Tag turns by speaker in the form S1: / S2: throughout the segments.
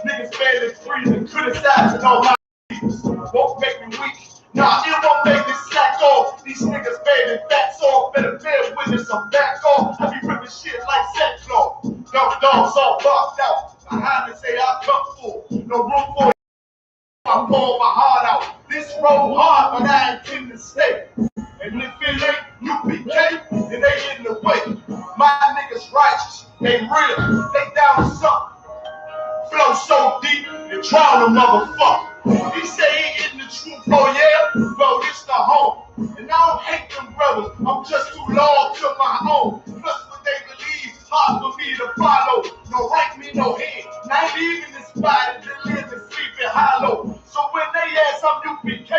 S1: Niggas barely breathing, criticizing all my niggas. Won't make me weak. Nah, it won't make me slack off. These niggas baby fats off. Better bear witness, I'm back off. I be ripping shit like sackcloth. Dumb dogs all boxed out. Behind me say I come full. No room for it. I'm pouring my heart out. This road hard, but I intend to stay. And if it ain't UPK, then they in the way. My niggas righteous, they real, they down with something. Flow so deep, and drown a motherfucker. He say he getting the truth, oh yeah? Bro, this the home. And I don't hate them brothers, I'm just too loyal to my own. Plus what they believe, hard for me to follow. No right me, no head. Not even this body that lives and sleep in hollow. So when they ask I'm UPK,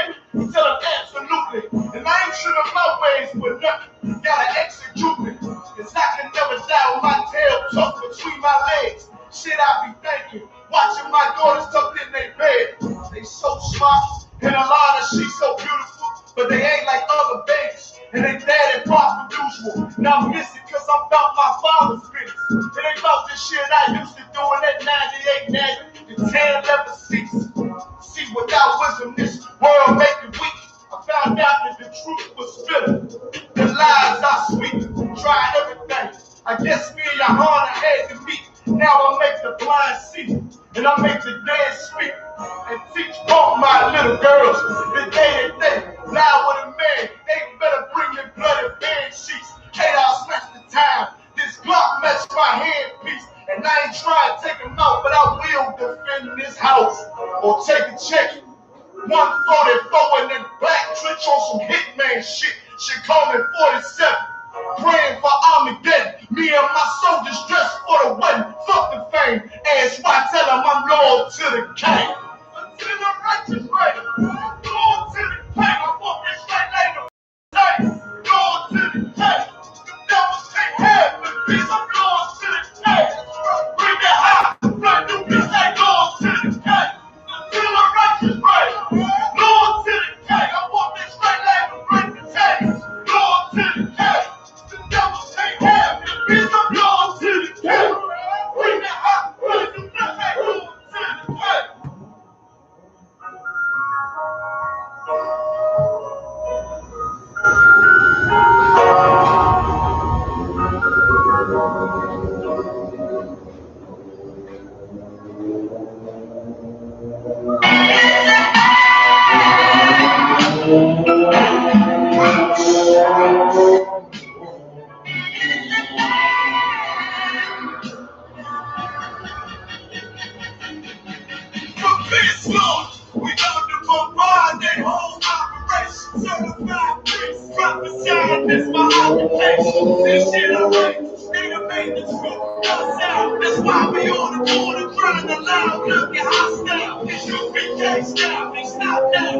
S1: tell them absolutely. And I ain't sure of my ways for nothing. Gotta execute me. Cause I can never die with my tail tucked between my legs. Shit I be thinking, watching my daughters tucked in their bed. They so smart, and a lot of she's so beautiful, but they ain't like other babies. And they dad and pop the usual. Now I'm missing cause I'm about my father's business. It ain't about this shit I used to do in that 98 Navy and 10 leather seats. See, without wisdom, this world make it weak. I found out that the truth was bitter. The lies I speak, tried everything. I guess me and Yahanna had to meet. Now I make the blind see, and I make the dead speak, and teach both my little girls the day and day. Now with a man, they better bring me bloody bed sheets. Hate I'll snatch the time. This Glock messed my handpiece, and I ain't trying to take him out, but I will defend this house or take a check. 144 in that black trench on some hitman shit. She call me 47. Praying for Armageddon. Me and my soldiers dressed for the wedding. Fuck the fame. Ask why, tell them I'm loyal to the king. Until the righteous reign. Loyal to the king. I want this straight later. Loyal to the king. The devils can't have me. Bitch, I'm loyal to the king. Bring it high. Like you bitch, they loyal to the king. Until the righteous reign. Loyal to the king. I want this straight later. Bring the king. Loyal to the king. That's why we on the corner crying aloud, looking hostile. It's I.S.U.P.K style, they stop now.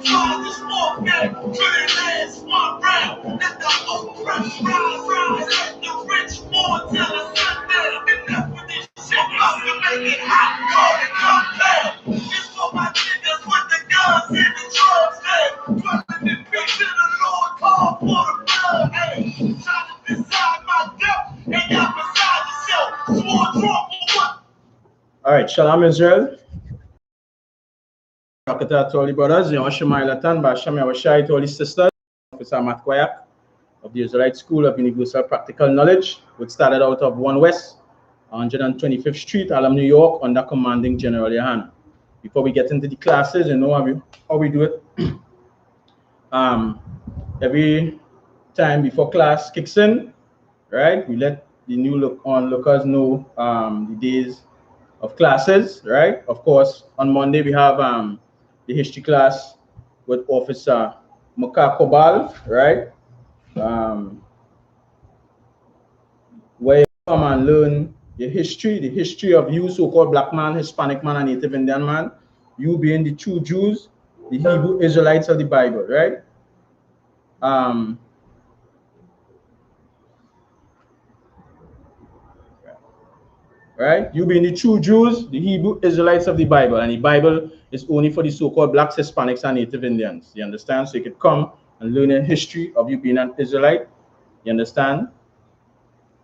S1: Try this war game, couldn't last one round. Let the oppressed rise, let the rich more till the sundown. Enough with this shit, I'm to make it hot, cold and come down. This for my niggas with the guns and the drugs there. Dwelling in peace in the Lord, call for the blood. Hey, trying to decide my death, and y'all beside yourself. Swore drunk for what?
S2: All right, Shalom Israel. To all the brothers, Latan, Basham Yawashai, to all the sisters, Officer Matt Kwayak of the Israelite School of Universal Practical Knowledge, which started out of 1 West, 125th Street, Harlem, New York, under commanding General Yahanna. Before we get into the classes, you know how we do it. Every time before class kicks in, right, we let the new onlookers know the days of classes, right? Of course, on Monday we have the history class with Officer Kobal, right? Where you come and learn the history of you, so-called black man, Hispanic man, and Native Indian man, you being the true Jews, the Hebrew Israelites of the Bible, right? Right? You being the true Jews, the Hebrew Israelites of the Bible, and the Bible is only for the so-called blacks, Hispanics, and Native Indians. You understand? So you could come and learn a history of you being an Israelite. You understand?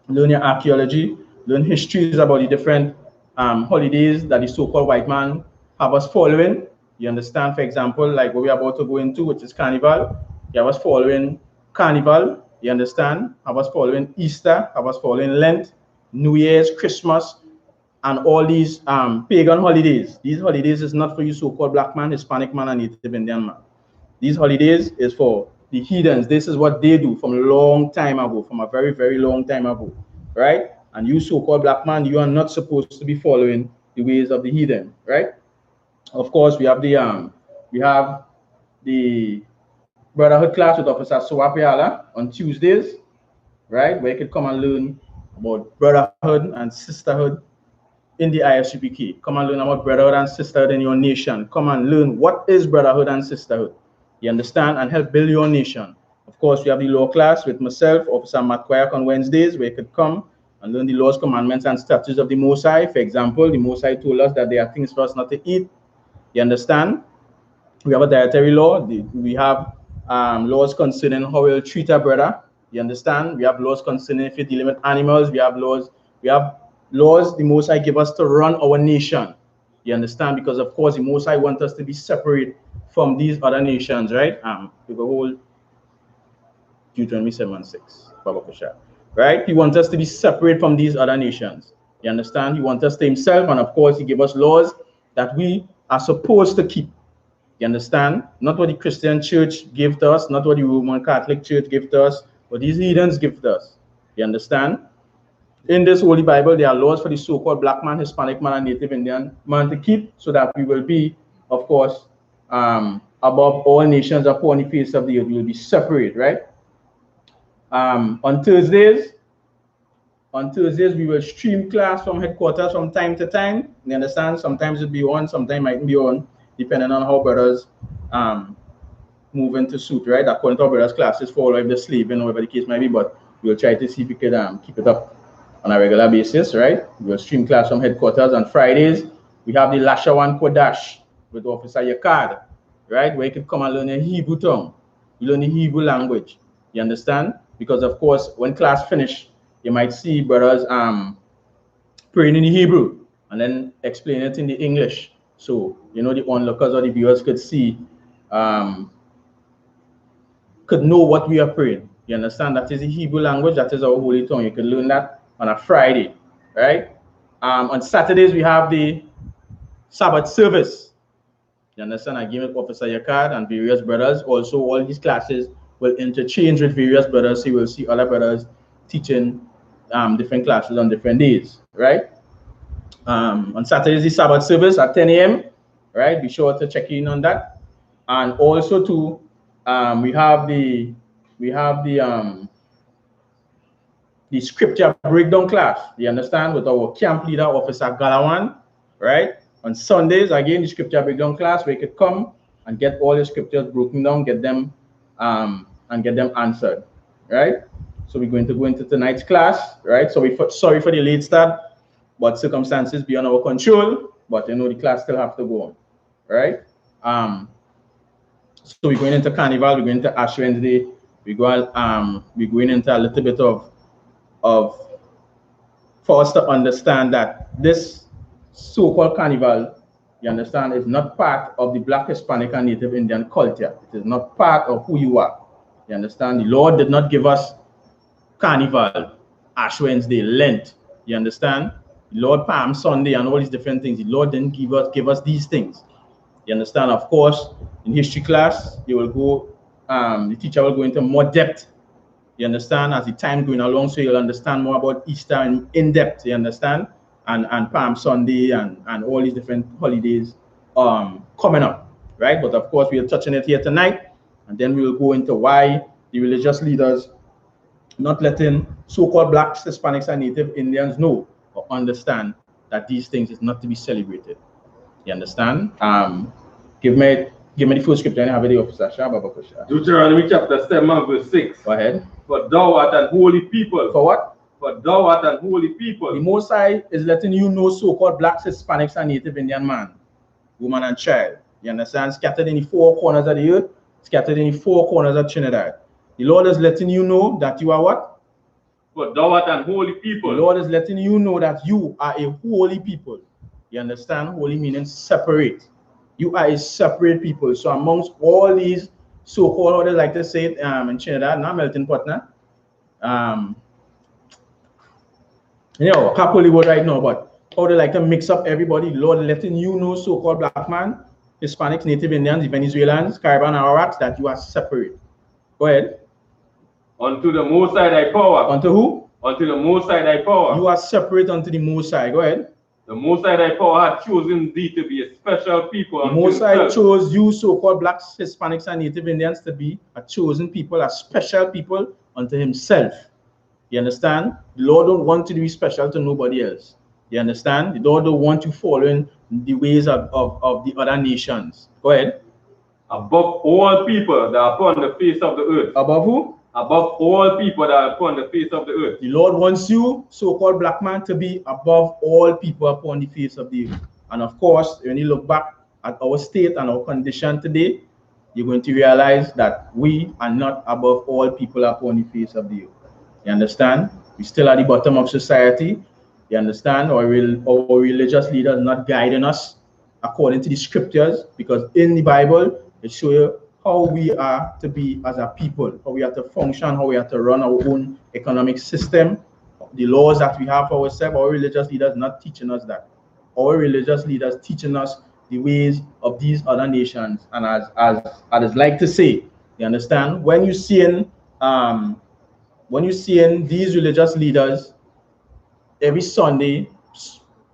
S2: Learn your archaeology, learn histories about the different holidays that the so-called white man have us following. You understand? For example, like what we're about to go into, which is Carnival. You have us following Carnival. You understand? Have us following Easter. Have us following Lent, New Year's, Christmas, and all these pagan holidays. These holidays is not for you so-called black man, Hispanic man, and Native Indian man. These holidays is for the heathens. This is what they do from a long time ago, from a very, very long time ago, right? And you so-called black man, you are not supposed to be following the ways of the heathen, right? Of course, we have the brotherhood class with Officer Suwapiala on Tuesdays, right? Where you can come and learn about brotherhood and sisterhood in the I.S.U.P.K. Come and learn about brotherhood and sisterhood in your nation. Come and learn what is brotherhood and sisterhood. You understand? And help build your nation. Of course, we have the law class with myself, Officer Matt Kwayak, on Wednesdays, where you could come and learn the laws, commandments, and statutes of the Most High. For example, the Most High told us that there are things for us not to eat. You understand? We have a dietary law. We have laws concerning how we'll treat our brother. You understand? We have laws concerning if you're dealing with animals. We have laws the Most High give us to run our nation. You understand? Because of course the Most High want us to be separate from these other nations, right? The whole Deuteronomy 7:6, right? He wants us to be separate from these other nations. You understand? He wants us to himself, and of course he give us laws that we are supposed to keep. You understand? Not what the Christian church give to us, not what the Roman Catholic church give to us, what these heathens give to us. You understand? In this Holy Bible, there are laws for the so-called black man, Hispanic man, and Native Indian man to keep, so that we will be, of course, above all nations upon the face of the earth. We will be separate, right? On Thursdays, we will stream class from headquarters from time to time. You understand? Sometimes it'll be on, sometimes it mightn't be on, depending on how brothers move into suit, right? According to our brothers' classes, for if they're sleeping, whatever the case might be, but we'll try to see if we could keep it up on a regular basis, right? We'll stream class from headquarters. On Fridays, we have the Lashawan Kodash with Officer Yakad, right? Where you can come and learn the Hebrew tongue. You learn the Hebrew language. You understand? Because of course, when class finish, you might see brothers praying in the Hebrew and then explain it in the English. So, you know, the onlookers or the viewers could see, could know what we are praying. You understand? That is the Hebrew language. That is our holy tongue. You can learn that on a Friday, right? On Saturdays, we have the Sabbath service. You understand? I gave it Officer Yakad and various brothers. Also, all these classes will interchange with various brothers. So you will see other brothers teaching different classes on different days, right? On Saturdays, the Sabbath service at 10 a.m., right? Be sure to check in on that. And also, too, we have the scripture breakdown class, you understand, with our camp leader, Officer Galawan, right? On Sundays, again, the scripture breakdown class where you could come and get all the scriptures broken down, get them and get them answered, right? So we're going to go into tonight's class, right? So sorry for the late start, but circumstances beyond our control, but you know the class still have to go on, right? So we're going into Carnival, we're going into Ash Wednesday, we're going into a little bit of for us to understand that this so-called Carnival, you understand, is not part of the Black, Hispanic, and Native Indian culture. It is not part of who you are. You understand? The Lord did not give us Carnival, Ash Wednesday, Lent. You understand? The Lord Palm Sunday and all these different things. The Lord didn't give us these things. You understand? Of course, in history class, you will go, the teacher will go into more depth. You understand? As the time going along, so you'll understand more about Easter in depth, you understand? And Palm Sunday and all these different holidays coming up, right? But of course, we are touching it here tonight, and then we will go into why the religious leaders not letting so-called Blacks, Hispanics, and Native Indians know or understand that these things is not to be celebrated. You understand? Give me the full scripture and have it, Officer.
S3: Deuteronomy chapter 7, verse 6.
S2: Go ahead.
S3: For thou art an holy people.
S2: For what?
S3: For thou art an holy people.
S2: The Most High is letting you know so-called Blacks, Hispanics, and Native Indian man, woman, and child. You understand? Scattered in the four corners of the earth, scattered in the four corners of Trinidad. The Lord is letting you know that you are what?
S3: For thou art an holy
S2: The
S3: people.
S2: Lord is letting you know that you are a holy people. You understand? Holy meaning separate. You are a separate people. So amongst all these so-called, how they like to say it in Trinidad, not melting pot, you know, can't pull the word right now, but how they like to mix up everybody. Lord letting you know, so-called black man, Hispanics, Native Indians, Venezuelans, Caribbean, Arabs, that you are separate. Go ahead.
S3: Unto the Most High thy power.
S2: Unto who?
S3: Unto the Most High thy power.
S2: You are separate unto the Most High. Go ahead.
S3: The Most High thy power had chosen thee to be a special people.
S2: The Most High chose you, so-called blacks, Hispanics, and Native Indians, to be a chosen people, a special people unto himself. You understand? The Lord don't want you to be special to nobody else. You understand? The Lord don't want you following the ways of the other nations. Go ahead.
S3: Above all people that are upon the face of the earth.
S2: Above who?
S3: Above all people that are upon the face of the earth.
S2: The Lord wants you, so-called black man, to be above all people upon the face of the earth. And of course, when you look back at our state and our condition today, you're going to realize that we are not above all people upon the face of the earth. You understand? We still at the bottom of society. You understand? Our religious leaders not guiding us according to the scriptures, because in the Bible, it shows you how we are to be as a people, how we are to function, how we are to run our own economic system, the laws that we have for ourselves. Our religious leaders not teaching us that. Our religious leaders teaching us the ways of these other nations. And as I like to say, you understand, when you seeing these religious leaders every Sunday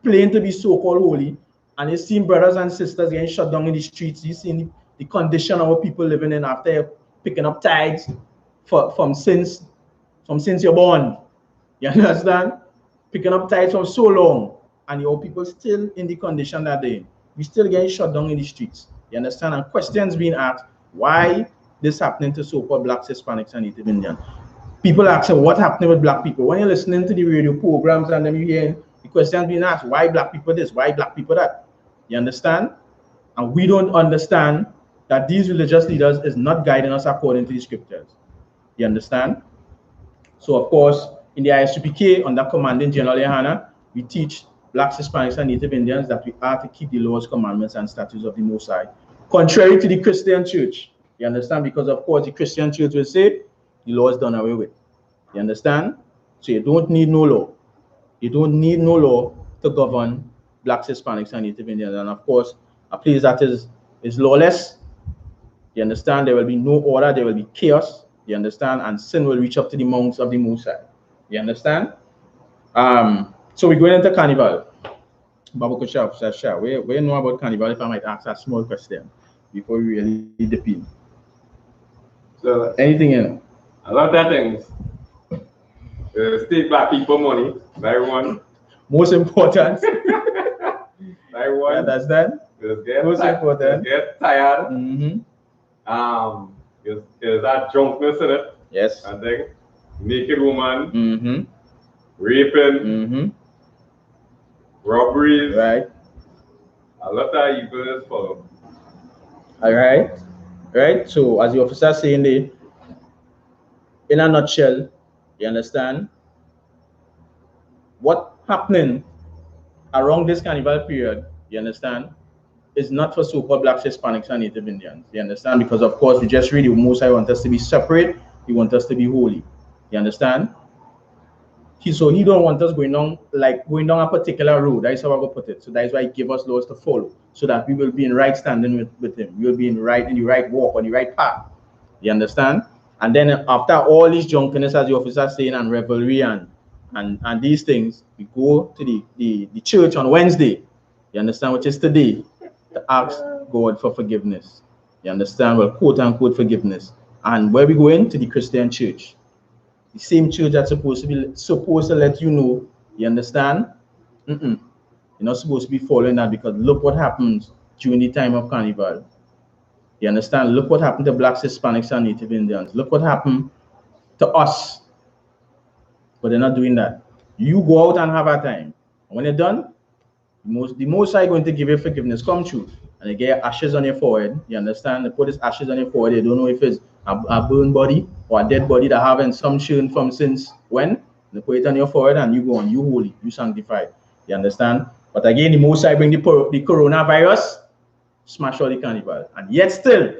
S2: playing to be so-called holy, and you see brothers and sisters getting shut down in the streets, you see the condition our people living in after picking up tithes from since you're born. You understand? Picking up tithes for so long, and your people still in the condition that they're in. We still getting shut down in the streets. You understand? And questions being asked, why this happening to so-called blacks, Hispanics, and Native Indians? People ask, what happening with black people? When you're listening to the radio programs and then you hear the questions being asked, why black people this, why black people that? You understand? And we don't understand that these religious leaders is not guiding us according to the scriptures. You understand? So of course, in the I.S.U.P.K, under commanding GEN.YAHANNA, we teach blacks, Hispanics, and Native Indians that we are to keep the laws, commandments, and statutes of the Most High, contrary to the Christian church. You understand? Because of course, the Christian church will say the law is done away with. You understand? So you don't need no law. You don't need no law to govern blacks, Hispanics, and Native Indians. And of course, a place that is lawless, you understand, there will be no order, there will be chaos, you understand, and sin will reach up to the mountains of the Most High. You understand? So we're going into Carnival. Bacchus, where you know about Carnival, if I might ask a small question before we really dip in?
S3: So
S2: anything in?
S3: A lot of things. State black people money, by one.
S2: Most important.
S3: By one.
S2: You understand? Most important.
S3: Get tired.
S2: Mm-hmm.
S3: There's that drunkenness in it.
S2: Yes.
S3: And then naked woman.
S2: Mm-hmm.
S3: Raping.
S2: Mm-hmm.
S3: Robberies.
S2: Right.
S3: A lot of evil is follow.
S2: All right. Right. So as the officer saying there, in a nutshell, you understand what happening around this carnival period, you understand, is not for so-called blacks, Hispanics, and Native Indians. You understand? Because of course we just read the Most High want us to be separate, he wants us to be holy. You understand? So he don't want us going down a particular road. That is how I go put it. So that is why he gave us laws to follow, so that we will be in right standing with him. We will be in the right walk, on the right path. You understand? And then after all these drunkenness, as the officer saying, and revelry and these things, we go to the church on Wednesday. You understand? Which is today, to ask God for forgiveness. You understand? Well, quote unquote forgiveness. And where we go into the Christian church, the same church that's supposed to let you know. You understand? You're not supposed to be following that, because look what happens during the time of Carnival. You understand? Look what happened to blacks, Hispanics, and Native Indians. Look what happened to us. But they're not doing that. You go out and have a time. And when you're done, the most High going to give you forgiveness. Come true. And they get ashes on your forehead. You understand? They put this ashes on your forehead. They don't know if it's a burned body or a dead body that having some children from since when. You put it on your forehead and you go on, you holy, you sanctified. You understand? But again, the Most High bring the coronavirus, smash all the carnival. And yet still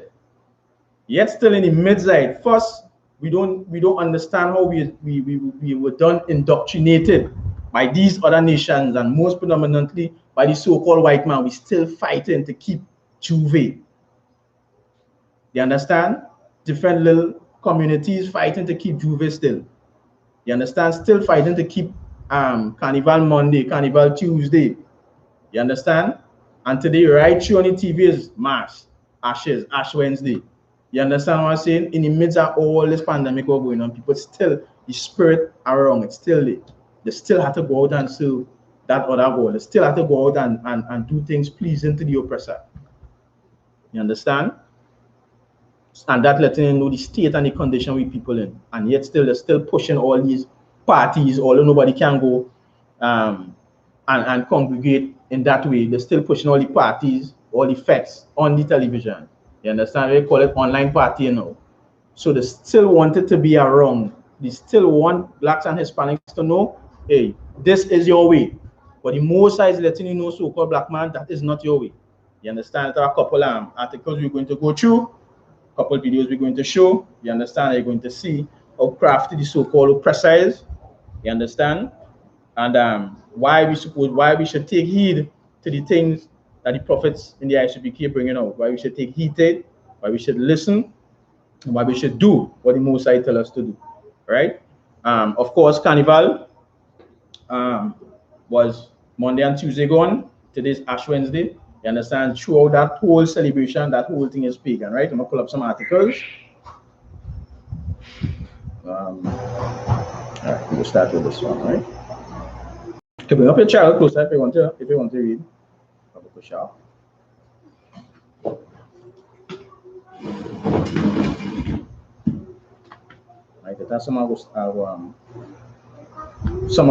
S2: in the mid-side, first, we don't understand how we were done indoctrinated by these other nations, and most predominantly by the so-called white man. We still fighting to keep Juve. You understand? Different little communities fighting to keep Juve still. You understand? Still fighting to keep Carnival Monday, Carnival Tuesday. You understand? And today, right through on the TV is Mass, Ashes, Ash Wednesday. You understand what I'm saying? In the midst of all this pandemic going on, people still, the spirit are wrong. It's still there. They still have to go out and serve that other God. They still have to go out and do things pleasing to the oppressor. You understand? And that letting you know the state and the condition we people in. And yet still, they're still pushing all these parties, although nobody can go and congregate in that way. They're still pushing all the parties, all the facts on the television. You understand? They call it online party, you know. So they still want it to be around. They still want blacks and Hispanics to know, hey, this is your way. But the Most High is letting you know, so-called black man, that is not your way. You understand? There are a couple articles we're going to go through, a couple videos we're going to show. You understand? You're going to see how crafty the so-called oppressor is. You understand? And why we should take heed to the things that the prophets in the I.S.U.P.K are bringing out. Why we should take heed to it. Why we should listen. And why we should do what the Most High tell us to do. Right? Of course, Carnival was Monday and Tuesday gone. Today's Ash Wednesday. You understand? Throughout that whole celebration, that whole thing is pagan, right? I'm gonna pull up some articles. All right, we'll start with this one, right? Okay, bring up your child closer if you want to read. Right, that's some of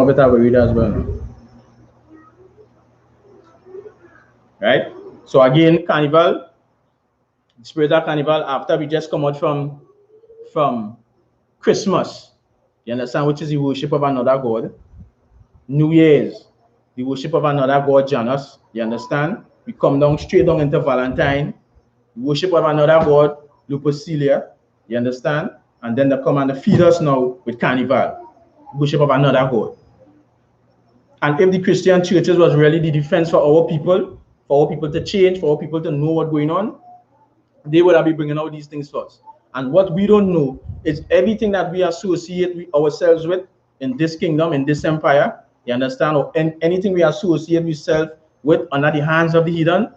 S2: it I will read as well. Right? So again, Carnival, the spirit of Carnival, after we just come out from Christmas, you understand, which is the worship of another God. New Year's, the worship of another God, Janus, you understand? We come down straight down into Valentine, worship of another God, Lupercalia, you understand? And then they come and they feed us now with Carnival, worship of another God. And if the Christian churches was really the defense for our people to change, for our people to know what's going on, they would have been bringing out these things first. And what we don't know is everything that we associate ourselves with in this kingdom, in this empire, you understand, or anything we associate ourselves with under the hands of the heathen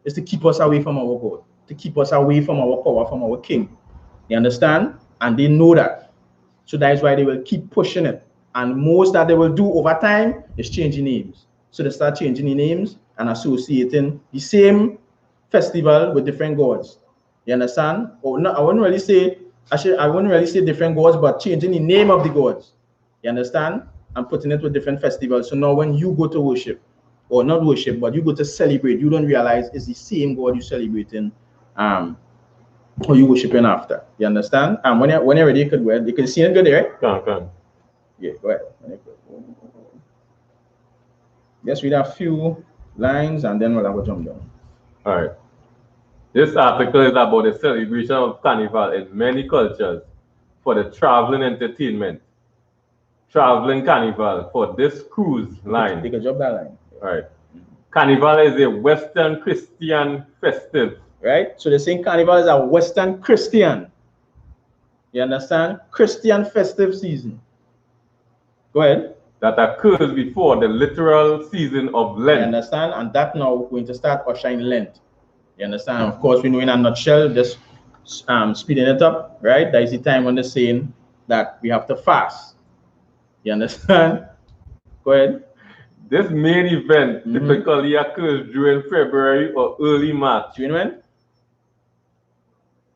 S2: is to keep us away from our God, to keep us away from our power, from our king. You understand? And they know that. So that is why they will keep pushing it. And most that they will do over time is changing names. So they start changing the names and associating the same festival with different gods. You understand? Or no, I wouldn't really say different gods, but changing the name of the gods. You understand? And putting it with different festivals. So now when you go to worship, or not worship, but you go to celebrate, you don't realize it's the same God you're celebrating, or you worshiping after. You understand? And when you're ready, you could see it good, right?
S3: Come.
S2: Yeah, go ahead. Just read a few lines and then we'll have a jump down.
S3: All right. This article is about the celebration of Carnival in many cultures for the traveling entertainment. Traveling Carnival for this cruise line.
S2: They can drop that line.
S3: All right. Carnival is a Western Christian festive.
S2: Right? So they're saying Carnival is a Western Christian. You understand? Christian festive season. Go ahead.
S3: That occurs before the literal season of Lent.
S2: You understand? And that now we're going to start ushering Lent. You understand? Of course, we know in a nutshell, just speeding it up, right? That is the time when they're saying that we have to fast. You understand? Go ahead.
S3: This main event typically occurs during February or early March.
S2: During when?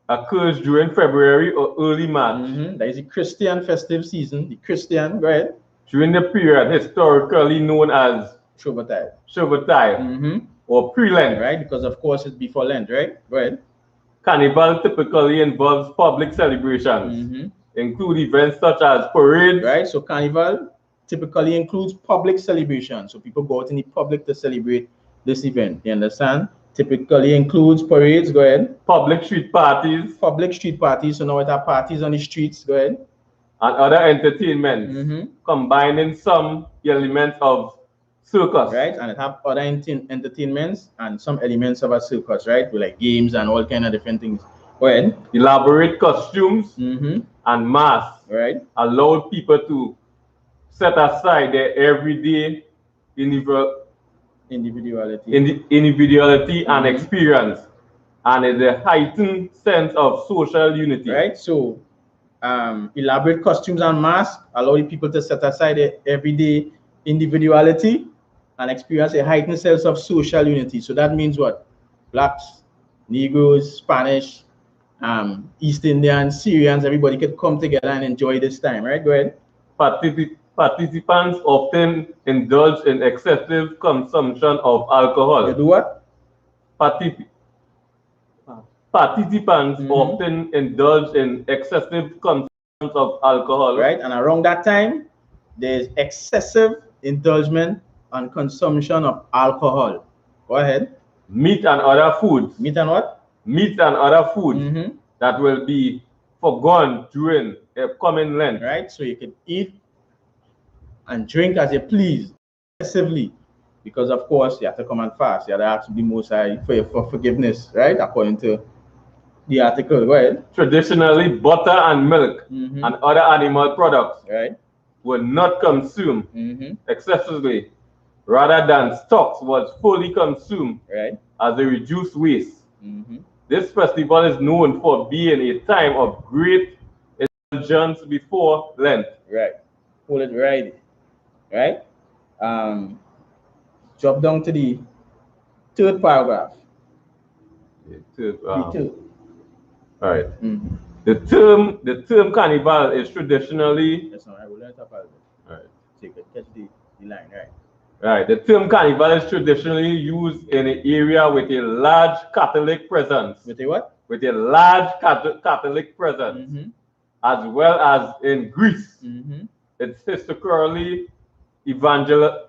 S3: Occurs during February or early March.
S2: That is the Christian festive season. The Christian, go ahead.
S3: During the period historically known as
S2: Shabbatai.
S3: Or pre-Lent.
S2: Right? Because of course it's before Lent, right? Go ahead.
S3: Carnival typically involves public celebrations include events such as parades.
S2: Right, so carnival typically includes public celebration. So people go out in the public to celebrate this event. You understand? Typically includes parades. Go ahead.
S3: Public street parties.
S2: Public street parties. So now it have parties on the streets. Go ahead.
S3: And other entertainments, combining some elements of circus.
S2: Right, and it have other entertainments and some elements of a circus, right? With like games and all kind of different things. Go ahead.
S3: Elaborate costumes and masks,
S2: right,
S3: allowed people to set aside their everyday individuality and experience, and a heightened sense of social unity.
S2: Right, so elaborate costumes and masks allow people to set aside their everyday individuality and experience a heightened sense of social unity. So that means what? Blacks, Negroes, Spanish, East Indians, Syrians, everybody could come together and enjoy this time, right? Go ahead.
S3: Participants often indulge in excessive consumption of alcohol.
S2: You do what?
S3: Participants often indulge in excessive consumption of alcohol.
S2: Right, and around that time, there's excessive indulgence and consumption of alcohol. Go ahead.
S3: Meat and other foods.
S2: Meat and what?
S3: Meat and other foods that will be forgone during a common Lent.
S2: Right, so you can eat and drink as you please, excessively, because of course you have to come and fast. You have to ask the Most High for forgiveness, right? According to the article. Go ahead.
S3: Traditionally, butter and milk and other animal products,
S2: right,
S3: were not consumed excessively, rather than stocks was fully consumed,
S2: right,
S3: as a reduced waste. This festival is known for being a time of great indulgence before Lent.
S2: Right. Hold it right. Right. Drop down to the third paragraph.
S3: All right. The term carnival is traditionally.
S2: That's all right. We'll learn that part.
S3: All right.
S2: So you can catch the line, right?
S3: Right. The term carnival is traditionally used in an area with a large Catholic presence.
S2: With a what?
S3: With a large Catholic presence, as well as in Greece. It's historically evangelical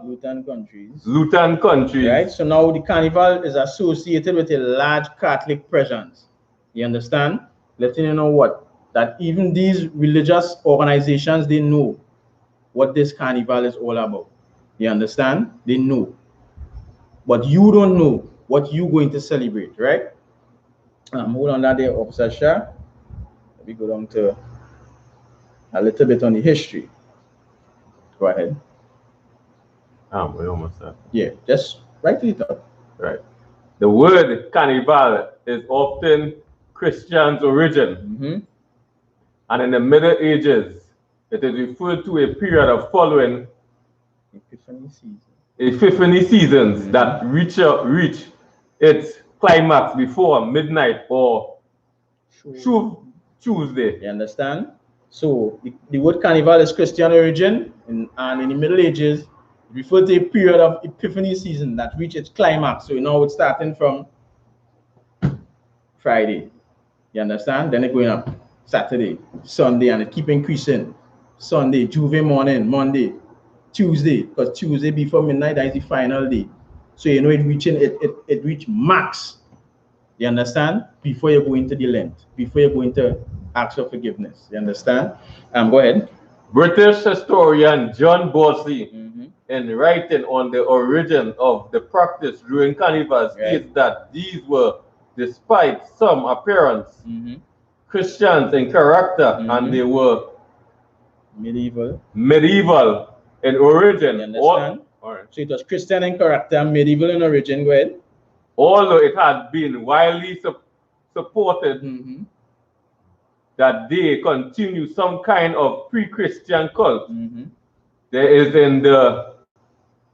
S3: Lutheran countries.
S2: Right. So now the carnival is associated with a large Catholic presence. You understand? Letting you know what? That even these religious organizations, they know what this carnival is all about. You understand? They know. But you don't know what you're going to celebrate, right? Hold on that there, Officer Shah. Let me go down to a little bit on the history. Go ahead.
S3: We almost there.
S2: Yeah, just right to the top.
S3: Right. The word carnival is often Christian's origin. And in the Middle Ages, it is referred to a period of following Epiphany seasons that reach its climax before midnight or Tuesday.
S2: You understand? So the word carnival is Christian origin, and in the Middle Ages, it refers to a period of Epiphany season that reach its climax. So now it's starting from Friday. You understand? Then it's going up Saturday, Sunday, and it keep increasing. Sunday, Juve morning, Monday, Tuesday, because Tuesday before midnight, that is the final day. So you know it reach max. You understand? Before you go into the Lent, before you go into ask for forgiveness. You understand? Go ahead.
S3: British historian John Bosley, in writing on the origin of the practice during carnivals, states that these were, despite some appearance, Christians in character, and they were medieval in origin.
S2: You understand? So it was Christian in character, medieval in origin. Go ahead.
S3: Although it had been widely supported that they continue some kind of pre-Christian cult, there is in the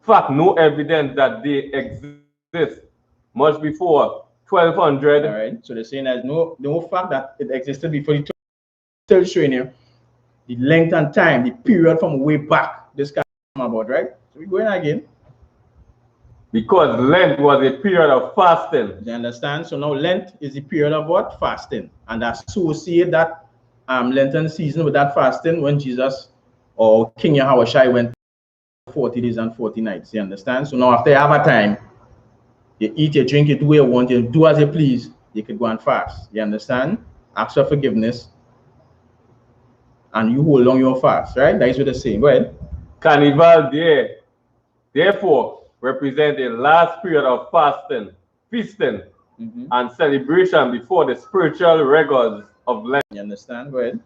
S3: fact no evidence that they exist much before 1200.
S2: All right. So they're saying there's no fact that it existed before the 12th century. The length and time, the period from way back, this can come about, right? So we're going again.
S3: Because Lent was a period of fasting.
S2: You understand? So now Lent is the period of what? Fasting. And associate that Lenten season with that fasting when Jesus or King Yahawashi went 40 days and 40 nights. You understand? So now after you have a time, you eat, you drink, you do what you want, you do as you please, you could go and fast. You understand? Ask for forgiveness. And you hold on your fast, right? That is what they're saying. Go ahead.
S3: Carnival Day, therefore, represent a last period of fasting, feasting, and celebration before the spiritual rigors of Lent.
S2: You understand? Go ahead.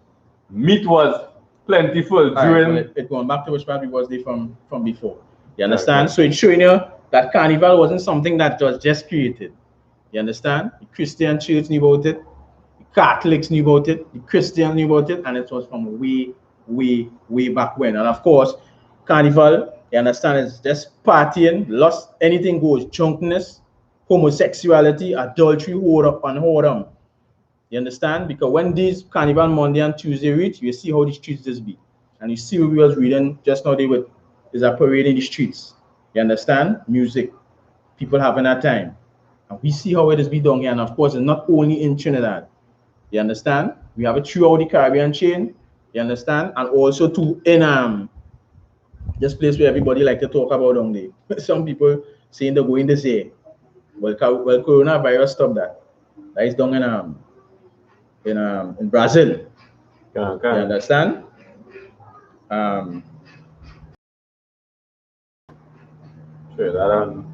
S3: Meat was plentiful during.
S2: Right, it going back to which part we was there from before. You understand? So it's showing you that carnival wasn't something that was just created. You understand? The Christian church knew about it, the Catholics knew about it, the Christians knew about it, and it was from way back when. And of course, carnival, you understand, is just partying, lust, anything goes, drunkenness, homosexuality, adultery, whoredom. You understand? Because when these Carnival Monday and Tuesday reach, you see how the streets just be. And you see what we was reading just now, there's a parade in the streets. You understand? Music. People having a time. And we see how it is be done here. And of course, it's not only in Trinidad. You understand? We have it throughout the Caribbean chain. You understand? And also too in this place where everybody like to talk about down there. Some people saying they're going to say, well, coronavirus stop that. That is done in Brazil. You understand?
S3: Sure, that on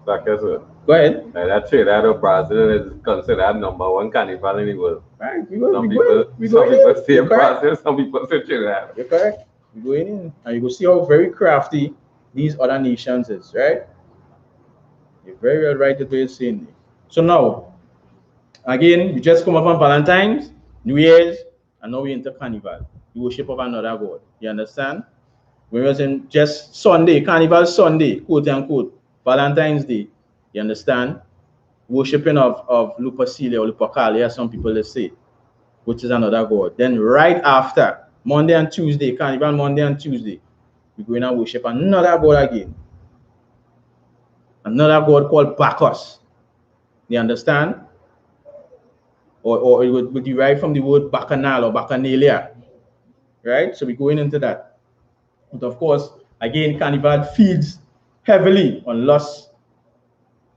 S3: Bacchus.
S2: Go ahead.
S3: That trade out of Brazil is considered #1 carnival in the world.
S2: Right.
S3: Some people say Brazil, some people say Trinidad.
S2: You're correct. You go in and you go see how very crafty these other nations is, right? You're very well right to what you're saying. So now, again, we just come up on Valentine's, New Year's, and now we into Carnival. You worship of another God. You understand? When we was in just Sunday, Carnival Sunday, quote unquote, Valentine's Day, you understand? Worshipping of Lupacile or Lupacale, as some people say, which is another God. Then right after, Monday and Tuesday, Carnival Monday and Tuesday, we're going to worship another God again. Another God called Bacchus. You understand? Or it would derive from the word bacchanal or bacchanalia. Right? So we're going into that. But of course, again, Carnival feeds heavily on lust,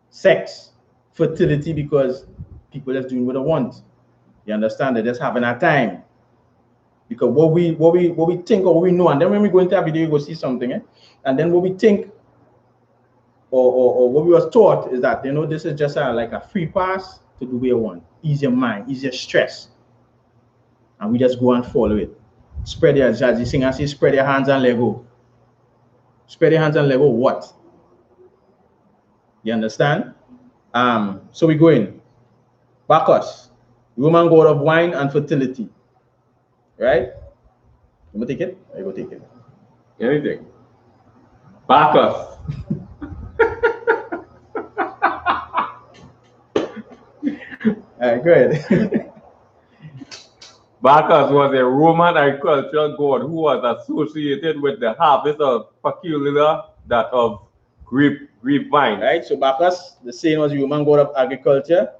S2: sex, fertility, because people just doing what they want. You understand? They're just having a time. Because what we think or what we know, and then when we go into a video, you go see something, and then what we think or what we was taught is that, you know, this is just like a free pass to do what you want. Easier mind, easier stress. And we just go and follow it. Spread your, as the singer says, spread your hands and let go. Spread your hands and let go what? You understand? So we go in. Bacchus, Roman god of wine and fertility. Right? You want to take it? I go take it.
S3: Anything. Bacchus.
S2: All right, go ahead.
S3: Bacchus was a Roman agricultural god who was associated with the harvest of peculiar that of grapevine.
S2: Right, so Bacchus, the same was Roman god of agriculture,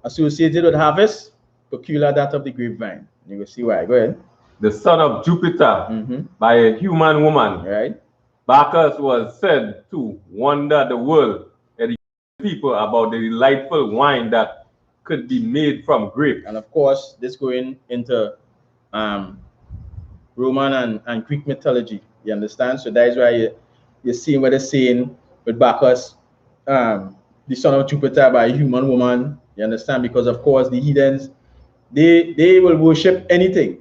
S2: associated with harvest, peculiar that of the grapevine. You will see why. Go ahead.
S3: The son of Jupiter by a human woman.
S2: Right.
S3: Bacchus was said to wonder the world and the people about the delightful wine that could be made from grape.
S2: And of course, this going into Roman and Greek mythology. You understand? So that is why you see what they're saying with Bacchus, the son of Jupiter by a human woman. You understand? Because of course the heathens, they will worship anything.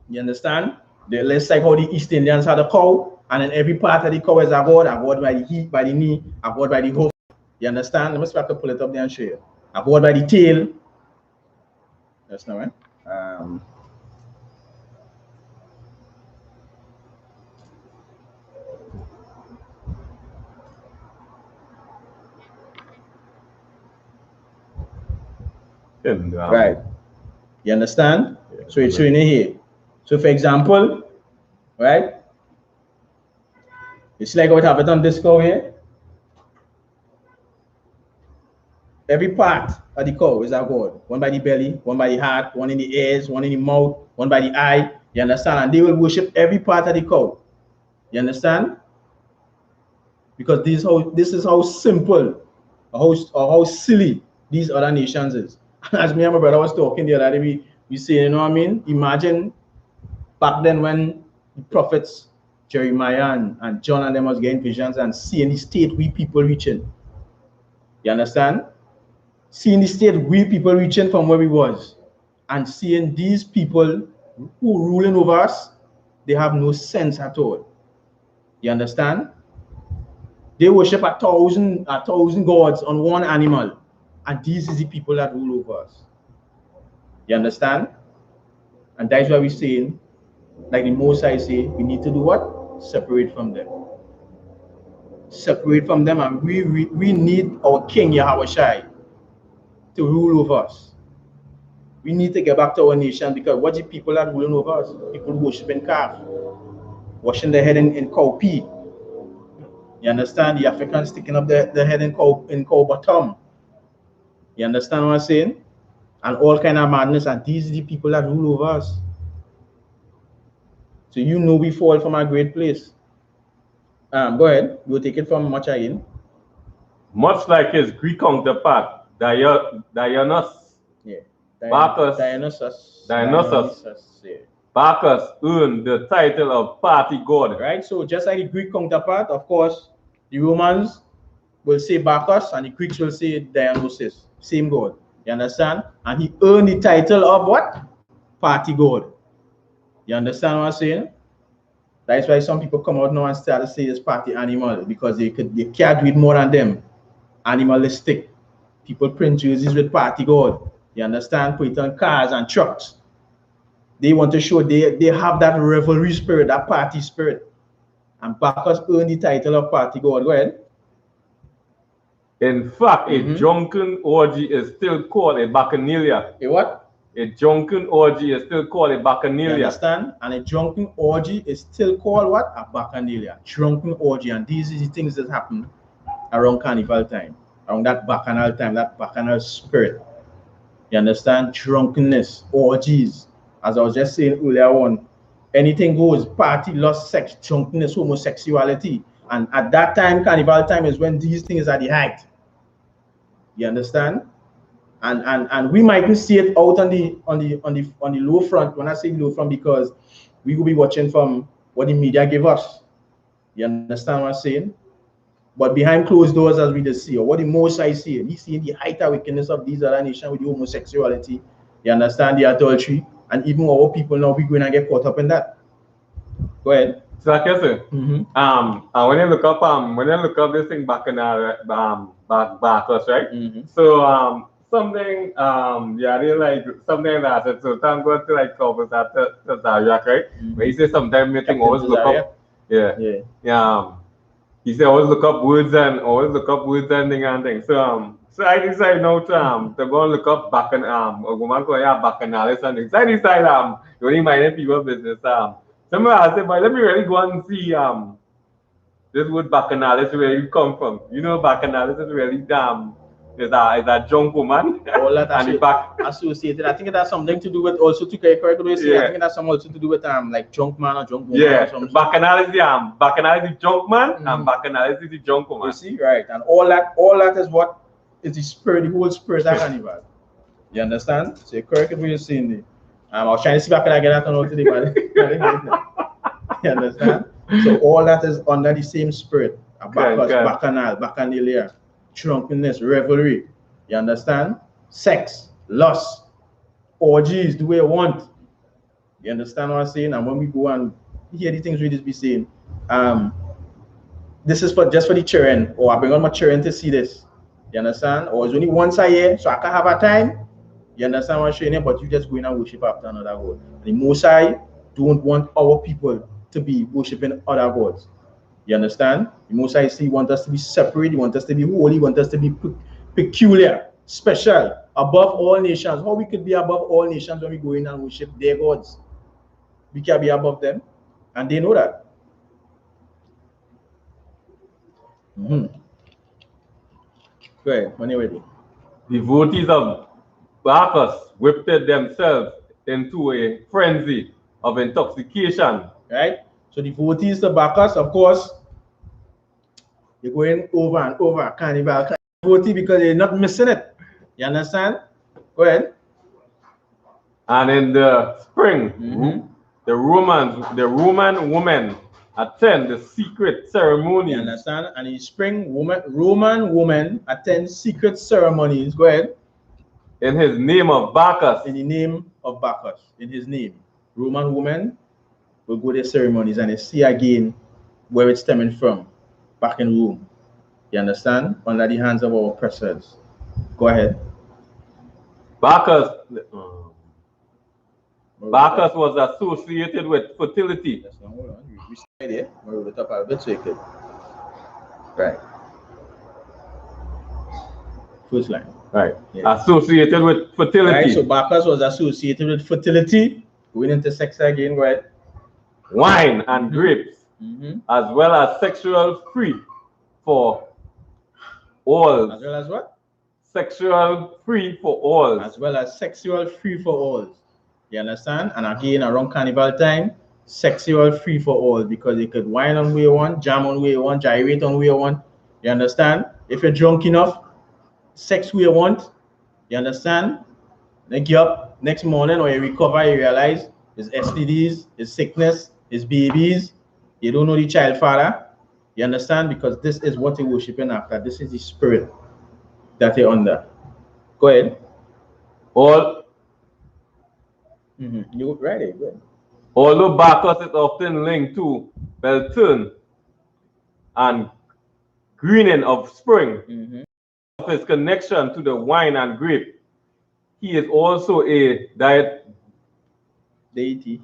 S2: You understand? Let's like how the East Indians had a cow, and in every part of the cow is a god by the heat, by the knee, a god by the hoof. You understand? Let me start to pull it up there and show you. A god by the tail. That's not right. Right. You understand? Yeah, so it's showing it here. So for example, right? It's like what happened on this cow here. Every part of the cow is a god. One by the belly, one by the heart, one in the ears, one in the mouth, one by the eye. You understand? And they will worship every part of the cow. You understand? Because this is how simple or how silly these other nations is. As me and my brother was talking the other day, we say, you know what I mean? Imagine back then when the prophets Jeremiah and John and them was getting visions and seeing the state we people reaching. You understand? Seeing the state we people reaching from where we was, and seeing these people who ruling over us, they have no sense at all. You understand? They worship a thousand gods on one animal, and these is the people that rule over us. You understand? And that's why we're saying, like the Most High say, we need to do what? Separate from them. Separate from them, and we need our King Yahweh Shai to rule over us. We need to get back to our nation, because what the people that ruling over us? People worshiping calf, washing their head in cow pee. You understand? The Africans sticking up their head in cow bottom. You understand what I'm saying? And all kind of madness, and these are the people that rule over us. So you know we fall from a great place. Go ahead. You'll take it from Machain.
S3: Much like his Greek counterpart, Dionysus.
S2: Yeah.
S3: Bacchus.
S2: Yeah.
S3: Bacchus earned the title of party god.
S2: Right? So just like the Greek counterpart, of course, the Romans will say Bacchus and the Greeks will say Dionysus. Same god. You understand? And he earned the title of what? Party god. You understand what I'm saying? That's why some people come out now and start to say it's party animal, because they can't do it more than them. Animalistic. People print jerseys with party god. You understand? Put it on cars and trucks. They want to show they have that revelry spirit, that party spirit. And Bacchus earned the title of party god. Go ahead.
S3: In fact, a drunken orgy is still called a bacchanalia.
S2: A what?
S3: A drunken orgy is still called a bacchanalia.
S2: You understand? And a drunken orgy is still called what? A bacchanalia. Drunken orgy. And these are the things that happen around carnival time, around that bacchanal time, that bacchanal spirit. You understand? Drunkenness, orgies. As I was just saying earlier on, anything goes: party, lust, sex, drunkenness, homosexuality. And at that time, carnival time is when these things are the height. You understand? And we mightn't see it out on the low front. When I say low front, because we will be watching from what the media give us. You understand what I'm saying? But behind closed doors, as we just see, or what the Most High see, we see the height of wickedness of these other nations with the homosexuality. You understand, the adultery, and even our people now, we're going to get caught up in that. Go ahead.
S3: So like I said, when you look up this thing Bacchus, right? So something they like something like that. So thank God to like cover that to Zariak, right? Where he says sometimes you think always look up, he said always look up words and thing and thing. So I decided now to go and look up Bacchanalists and things. So I decided you only minding people business. Somebody I said, but let me really go and see this word Bacchanalist where you come from. You know, Bacchanalist is really is a drunk woman.
S2: All that associated. I think it has something to do with also to correct I think it has something also to do with like drunk man or drunk woman.
S3: Yeah,
S2: or something.
S3: Bacchanalist is drunk man and Bacchanalist is the drunk woman.
S2: You see, right? And all that is what is the spirit, the whole spirit of carnival. You understand? So you correct what you're saying there. I was trying to see if I can get that on out today, but you understand? So all that is under the same spirit. Bacchus, Bacchanal, Bacchanalia, drunkenness, revelry. You understand? Sex, lust, orgies, the way you want. You understand what I'm saying? And when we go and hear the things we just be saying, this is just for the children, or I bring on my children to see this. You understand? Or it's only once a year, so I can have a time. You understand what I'm saying? But you just go in and worship after another god. The Most High don't want our people to be worshiping other gods. You understand? The Most High say, want us to be separate, want us to be holy, want us to be peculiar, special, above all nations. How we could be above all nations when we go in and worship their gods? We can be above them, and they know that. Go ahead, when you're ready.
S3: Devotees of Bacchus whipped themselves into a frenzy of intoxication.
S2: Right? So devotees to Bacchus, of course, they're going over and over carnival devotee because they're not missing it. You understand? Go ahead.
S3: And in the spring, the Roman women attend the secret ceremonies.
S2: You understand? And in spring, Roman women attend secret ceremonies. Go ahead.
S3: In his name of Bacchus.
S2: In the name of Bacchus. In his name. Roman women will go to ceremonies and they see again where it's stemming from. Back in Rome. You understand? Under the hands of our oppressors. Go ahead.
S3: Bacchus was associated with fertility.
S2: Hold on. We stay there. We'll the top of it so you could. Right. First line.
S3: Right. Yeah. Associated with fertility.
S2: Right. So Bacchus was associated with fertility. Going into sex again, right?
S3: Wine and grapes, as well as sexual free for all.
S2: As well as what?
S3: Sexual free for all.
S2: As well as sexual free for all. You understand? And again, around carnival time, sexual free for all, because you could wine on where you want, jam on where you want, gyrate on where you want. You understand? If you're drunk enough, sex where you want. You understand? Then get up next morning or you recover, you realize it's STDs, it's sickness, it's babies. You don't know the child father. You understand? Because this is what you're worshiping after. This is the spirit that you're under. Go ahead.
S3: All.
S2: You ready? Good.
S3: Although Bacchus is often linked to Beltane and greening of spring, of his connection to the wine and grape, he is also a deity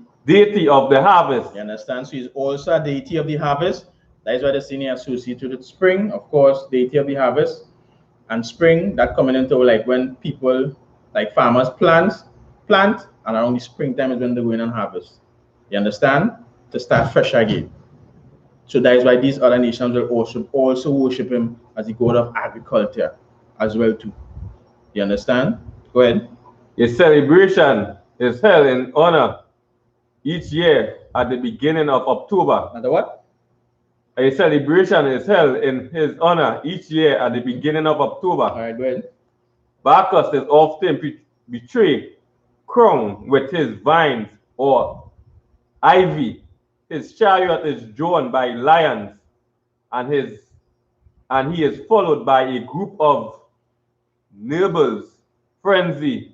S3: of the harvest.
S2: You understand? So he's also a deity of the harvest. That is why the senior associated with spring, of course, deity of the harvest. And spring, that coming into like when people, like farmers, plant, and around the springtime is when they go in and harvest. You understand? To start fresh again. So that is why these other nations will also worship him as the god of agriculture as well too. You understand? Go ahead.
S3: A celebration is held in honor each year at the beginning of October.
S2: And the what?
S3: A celebration is held in his honor each year at the beginning of October.
S2: All right, go ahead.
S3: Bacchus is often betrayed, crowned with his vines or ivy. His chariot is drawn by lions, and he is followed by a group of nobles, frenzied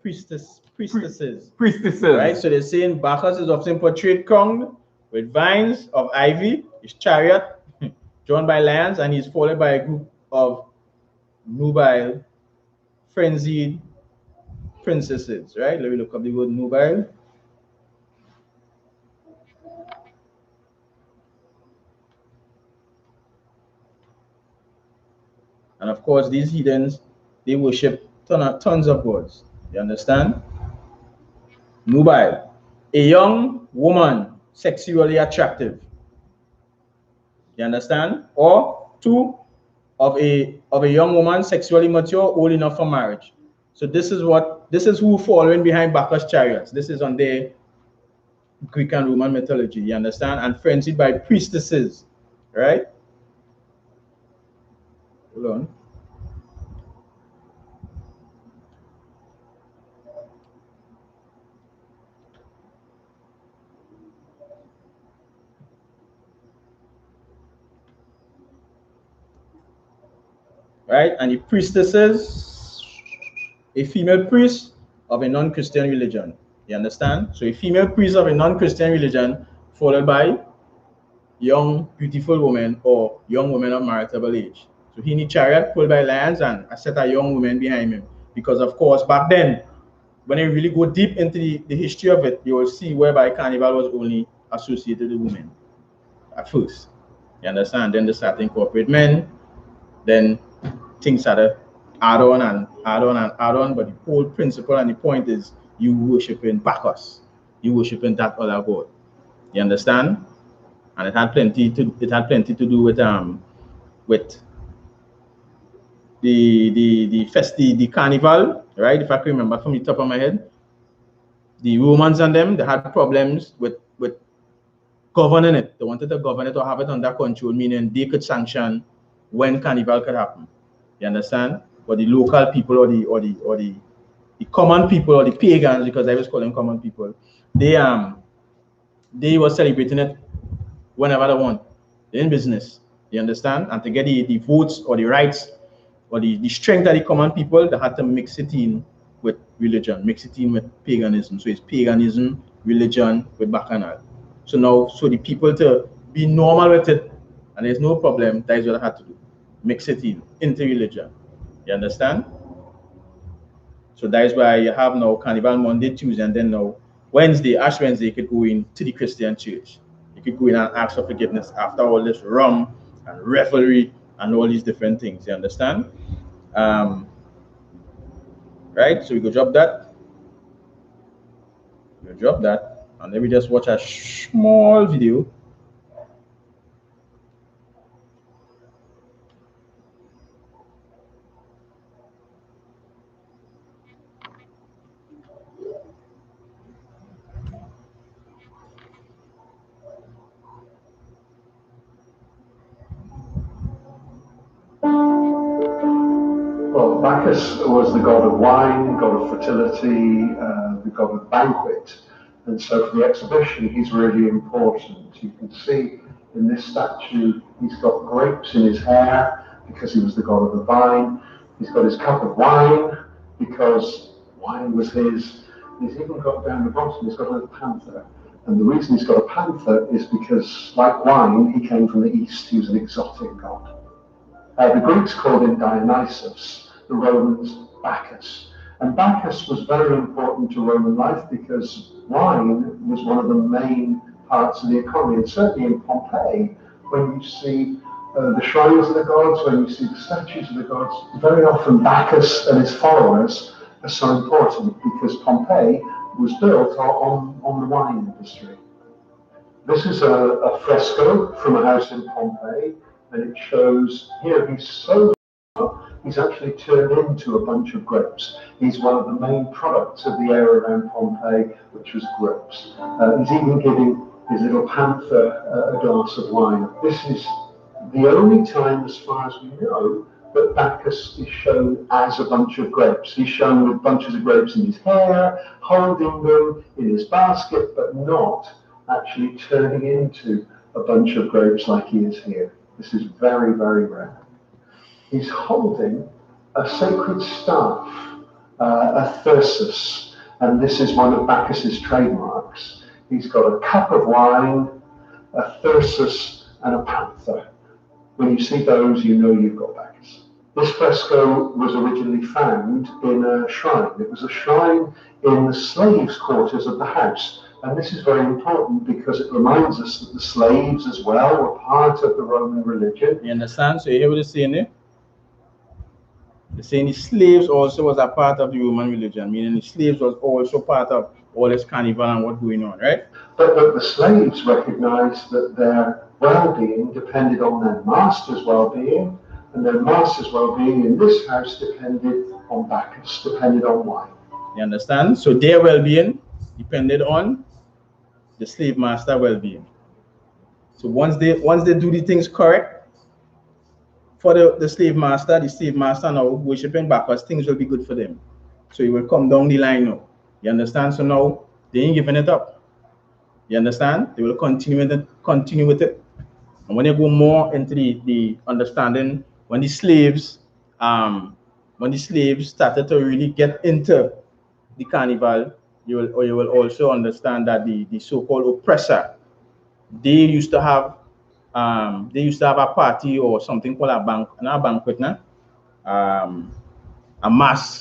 S2: priestesses.
S3: Right?
S2: So they're saying Bacchus is often portrayed crowned with vines of ivy, his chariot drawn by lions, and he's followed by a group of nubile, frenzied princesses. Right? Let me look up the word nubile. And of course, these heathens, they worship tons of gods. You understand? Nubile, a young woman, sexually attractive. You understand? Or two, of a young woman, sexually mature, old enough for marriage. So this is who following behind Bacchus chariots. This is on the Greek and Roman mythology. You understand? And frenzied by priestesses, right? Hold on. Right? And the priestesses, a female priest of a non-Christian religion. You understand? So a female priest of a non-Christian religion followed by young, beautiful women or young women of marriageable age. So he in the chariot pulled by lions and a set of young women behind him. Because of course, back then, when you really go deep into the history of it, you will see whereby carnival was only associated with women at first. You understand? Then they start to incorporate men. Then things started add on and add on and add on. But the whole principle and the point is you worshiping Bacchus. You worshiping that other god. You understand? And it had plenty to do with the carnival, right? If I can remember from the top of my head, the Romans and them, they had problems with governing it. They wanted to govern it or have it under control, meaning they could sanction when carnival could happen. You understand? But the local people or the common people or the pagans, because I was calling common people, they were celebrating it whenever they want. They're in business. You understand? And to get the votes or the rights or the strength of the common people, they had to mix it in with religion, mix it in with paganism. So it's paganism, religion with bacchanal. So now, so the people to be normal with it, and there's no problem, that is what I had to do. Mix it in, into religion. You understand? So that is why you have now Carnival Monday, Tuesday, and then now Wednesday, Ash Wednesday, you could go in to the Christian church. You could go in and ask for forgiveness after all this rum and revelry and all these different things. You understand? Right? So we go drop that. You drop that, and then we just watch a small video.
S4: Well, Bacchus was the god of wine, god of fertility, the god of banquet. And so for the exhibition, he's really important. You can see in this statue, he's got grapes in his hair because he was the god of the vine. He's got his cup of wine because wine was his. He's even got down the bottom, he's got a little panther. And the reason he's got a panther is because, like wine, he came from the east. He was an exotic god. The Greeks called him Dionysus, the Romans Bacchus. And Bacchus was very important to Roman life because wine was one of the main parts of the economy. And certainly in Pompeii, when you see the shrines of the gods, when you see the statues of the gods, very often Bacchus and his followers are so important because Pompeii was built on the wine industry. This is a fresco from a house in Pompeii, and it shows here he's actually turned into a bunch of grapes. He's one of the main products of the area around Pompeii, which was grapes. He's even giving his little panther a glass of wine. This is the only time, as far as we know, that Bacchus is shown as a bunch of grapes. He's shown with bunches of grapes in his hair, holding them in his basket, but not actually turning into a bunch of grapes like he is here. This is very, very rare. He's holding a sacred staff, a thyrsus, and this is one of Bacchus's trademarks. He's got a cup of wine, a thyrsus, and a panther. When you see those, you know you've got Bacchus. This fresco was originally found in a shrine. It was a shrine in the slaves' quarters of the house. And this is very important because it reminds us that the slaves as well were part of the Roman religion.
S2: You understand? So you hear what they're saying there? They're saying the slaves also was a part of the Roman religion, meaning the slaves was also part of all this carnival and what's going on, right?
S4: But the slaves recognized that their well-being depended on their master's well-being, and their master's well-being in this house depended on Bacchus, depended on wine.
S2: You understand? So their well-being depended on the slave master well-being. So once they do the things correct for the slave master now worshiping Bacchus, things will be good for them. So it will come down the line now. You understand? So now they ain't giving it up. You understand? They will continue with it. And when you go more into the understanding, when the slaves started to really get into the carnival, you will also understand that the so-called oppressor, they used to have a party or something called a banquet, a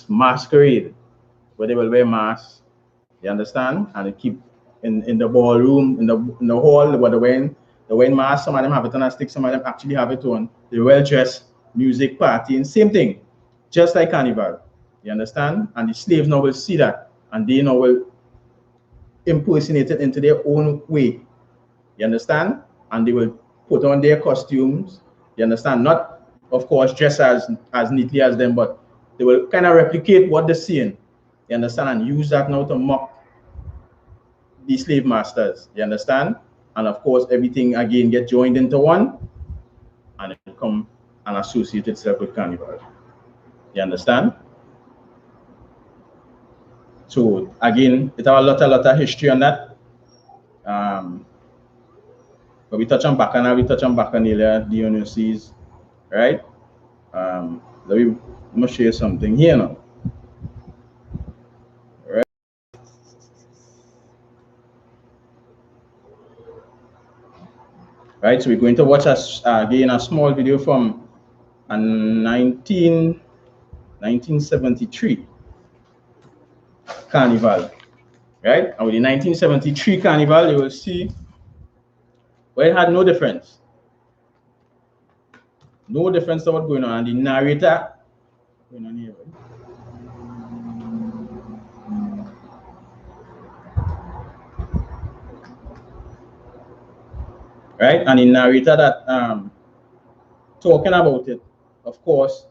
S2: masquerade, where they will wear masks. You understand? And they keep in the ballroom, in the hall, where the wearing masks. Some of them have it on a stick, some of them actually have it on. They're well dressed, music, party, and same thing, just like carnival. You understand? And the slaves now will see that, and they now will impersonate it into their own way. You understand? And they will put on their costumes. You understand? Not of course, dress as neatly as them, but they will kind of replicate what they're seeing. You understand? And use that now to mock the slave masters. You understand? And of course, everything again get joined into one, and it become and associate itself with carnival. You understand? So again, it have a lot of history on that. But we touch on Bacchus, we touch on Bacchanalia, Dionysus, right? Let me show you something here now. Right? Right, so we're going to watch again a small video from 1973 Carnival. Right? And with the 1973 Carnival, you will see where it had no difference. No difference to what's going on. And the narrator going on here, right? And the narrator that talking about it, of course,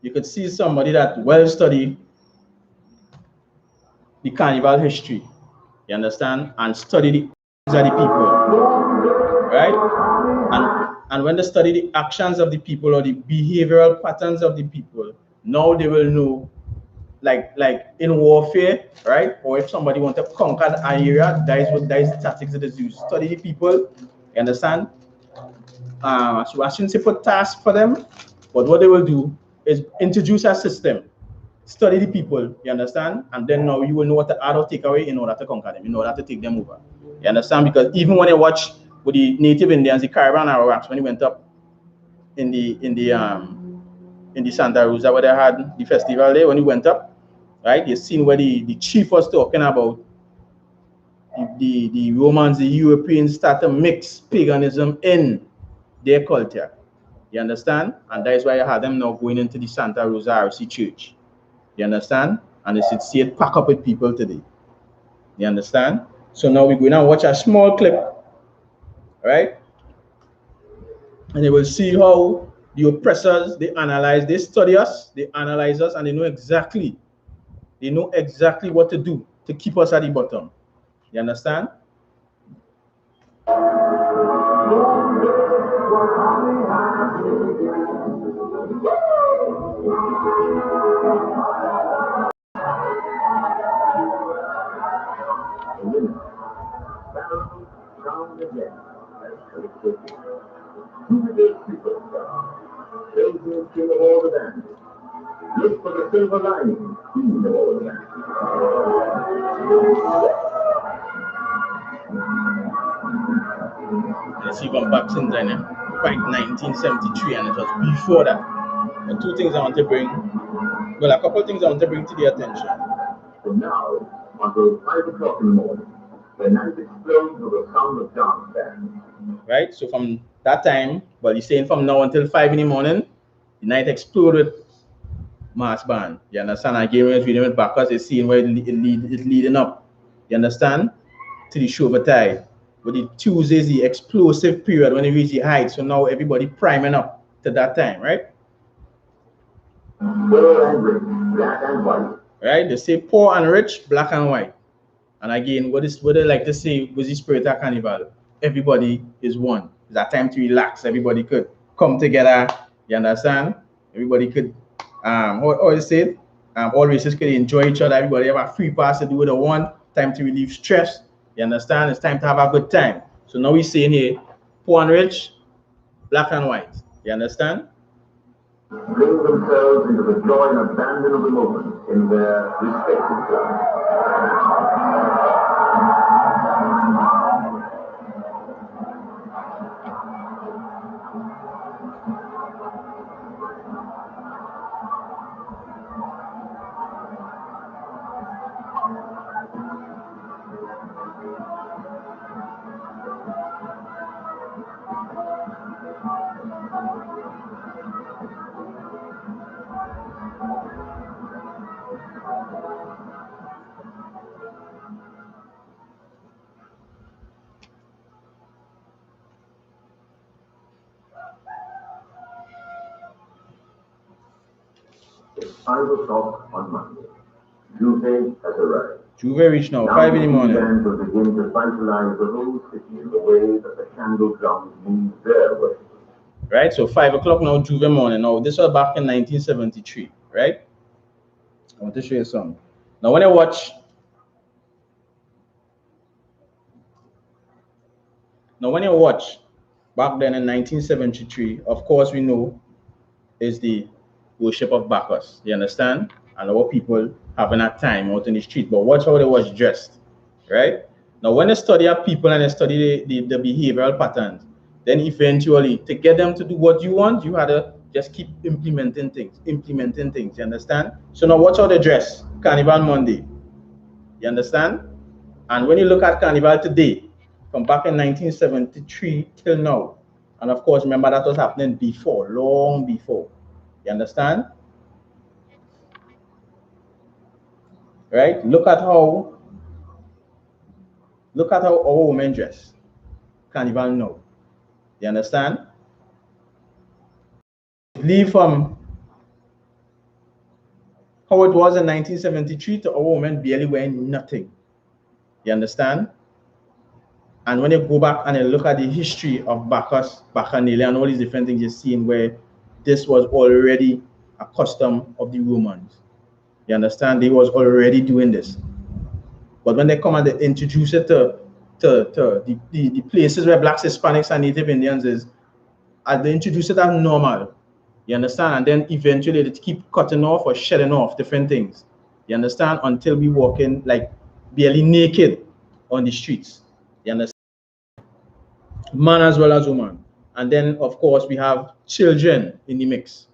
S2: you could see somebody that well studied the carnival history, you understand, and study the actions of the people, right? And when they study the actions of the people or the behavioral patterns of the people, now they will know, like in warfare, right? Or if somebody want to conquer an area, that is the tactics that is used. Study the people, you understand? So I shouldn't say put tasks for them, but what they will do is introduce a system. Study the people, you understand? And then now you will know what to add or take away in order to conquer them, in order to take them over. You understand? Because even when you watch with the native Indians, the Caribbean Arawaks, when he went up in the Santa Rosa where they had the festival there, when he went up, right? You seen where the chief was talking about the Romans, the Europeans start to mix paganism in their culture. You understand? And that is why you have them now going into the Santa Rosa RC church. You understand? And they should see it pack up with people today. You understand? So now we're going to watch a small clip, right? And you will see how the oppressors, they analyze, they study us, they analyze us, and they know exactly what to do to keep us at the bottom. You understand?
S1: King of all the land. Look for the silver lining, queen of all the land.
S2: Let's see from back since then, quite 1973, and it was before that. The two things I want to bring, well, a couple of things I want to bring to the attention.
S1: From now until 5 o'clock in the morning, the night explodes with the sound of dance bands.
S2: Right? So from that time, well, he's saying from now until 5 in the morning, the night exploded mass band. You understand? Again, when we went back, because it's seeing where it's leading up. You understand? To the Shovatide. But the Tuesday is the explosive period when it reaches the height. So now everybody priming up to that time, right?
S1: Poor and rich, black and white.
S2: Right? They say poor and rich, black and white. And again, what they like to say with the spirit of carnival, everybody is one. It's a time to relax. Everybody could come together. You understand? Everybody could, always say, all races could enjoy each other. Everybody have a free pass to do what they want. Time to relieve stress. You understand? It's time to have a good time. So now we're saying here, poor and rich, black and white. You understand?
S1: Bring themselves into the joy and abandon of the moment in their respective clubs.
S5: 5 o'clock on Monday. Juve has arrived.
S2: Juve reached now,
S5: Now
S2: 5 in the
S5: the
S2: morning.
S5: band will begin to vitalize the whole city in the way that the candle drums move their way.
S2: Right, so 5 o'clock now, Juve morning. Now, this was back in 1973, right? I want to show you something. Now, when I watch, back then in 1973, of course, we know is the worship of Bacchus. You understand? And our people having that time out in the street. But watch how they was dressed, right? Now, when they study our people and they study the behavioral patterns, then eventually to get them to do what you want, you had to just keep implementing things. You understand? So now watch how they dress. Carnival Monday. You understand? And when you look at Carnival today, from back in 1973 till now, and of course, remember that was happening before, long before. You understand? Right? Look at how our women dress. Carnival now. You understand? Leave from how it was in 1973 to our women barely wearing nothing. You understand? And when you go back and you look at the history of Bacchus, Bacchanal, and all these different things you're seeing where this was already a custom of the Romans. You understand? They was already doing this. But when they come and they introduce it to the places where blacks, Hispanics, and Native Indians is, as they introduce it as normal. You understand? And then eventually they keep cutting off or shedding off different things. You understand? Until we walk in like barely naked on the streets. You understand? Man as well as woman. And then of course we have children in the mix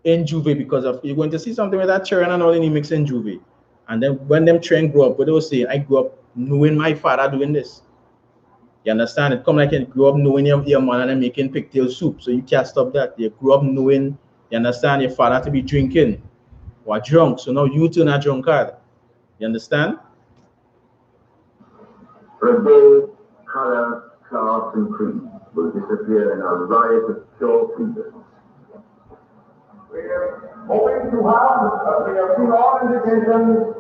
S2: in Juve, because of you're going to see something with that children and all in the mix in Juve. And then when them children grow up, what they will say, I grew up knowing my father doing this. You understand? It come like you grew up knowing your mother and making pigtail soup, so you can't stop that. You grew up knowing, you understand, your father to be drinking or drunk, so now you turn a drunkard. You understand?
S5: For a day, color, class, and creed will disappear in a riot of pure freedom.
S1: We are hoping to have, we have seen all indications,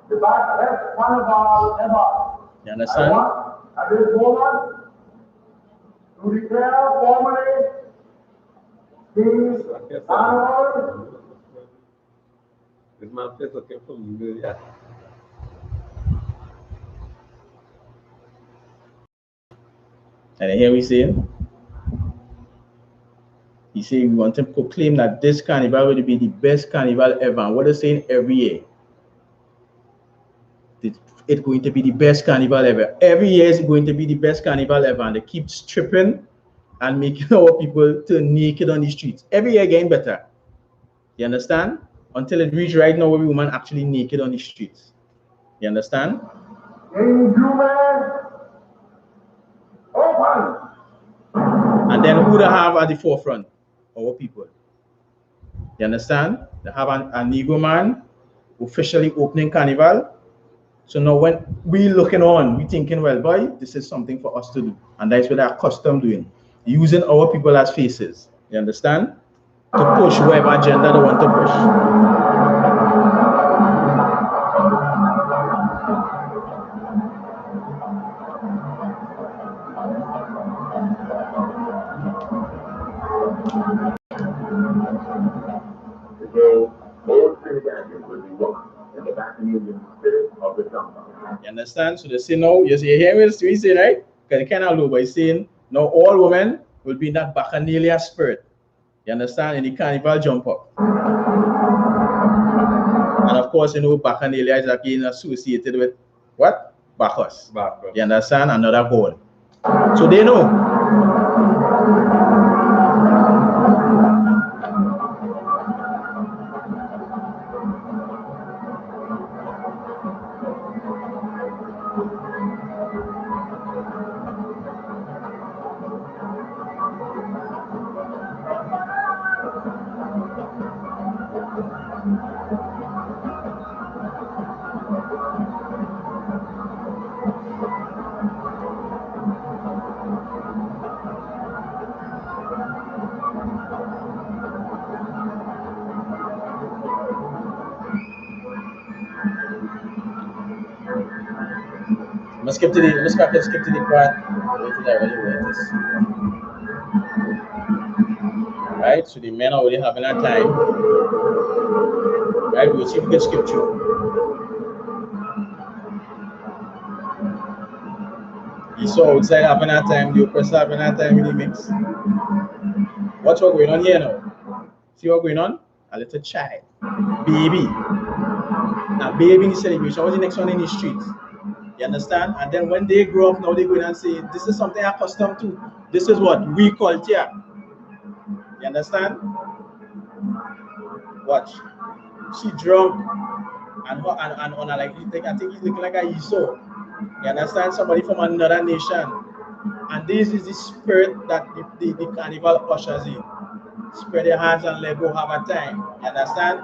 S1: the best carnival ever.
S2: You understand?
S1: I want at this moment to declare formally the carnival.
S3: This man plays okay from me, yeah.
S2: And here we see he said we want to proclaim that this carnival will be the best carnival ever. And what they're saying every year, it's going to be the best carnival ever. Every year is going to be the best carnival ever. And they keep stripping and making our people turn naked on the streets. Every year getting better. You understand? Until it reach right now every woman actually naked on the streets. You understand?
S1: In Juve, open.
S2: And then who they have at the forefront? Our people. You understand? They have a Negro man officially opening carnival. So now when we looking on, we thinking, well, boy, this is something for us to do. And that's what they're accustomed doing. Using our people as faces. You understand? To push whatever agenda they want to push.
S5: Today, all Trinidadians will be one in the Bacchanalian spirit of the Jumper.
S2: You understand? So they say no, you see here we say, right? Because they cannot low by saying now all women will be in that Bacchanalia spirit. You understand? In the carnival jump up. And of course, you know, Bacchanalia is again associated with what? Bacchus.
S3: Bacchus.
S2: You understand? Another god. So they know. Let's skip to the part. Wait till I really wait this. Right, so the men are already having a time. Right, we'll see if we can skip through. Esau outside having a time, the oppressor having a time in the mix. What's what going on here now? See what going on? A little child. Baby. Now baby in the celebration. What's the next one in the street? You understand? And then when they grow up now, they go in and say, this is something I'm accustomed to. This is what we culture. You understand? Watch. She drunk and on her like I think he's looking like a Esau. You understand? Somebody from another nation. And this is the spirit that the carnival ushers in. Spread your hands and let go, have a time. You understand?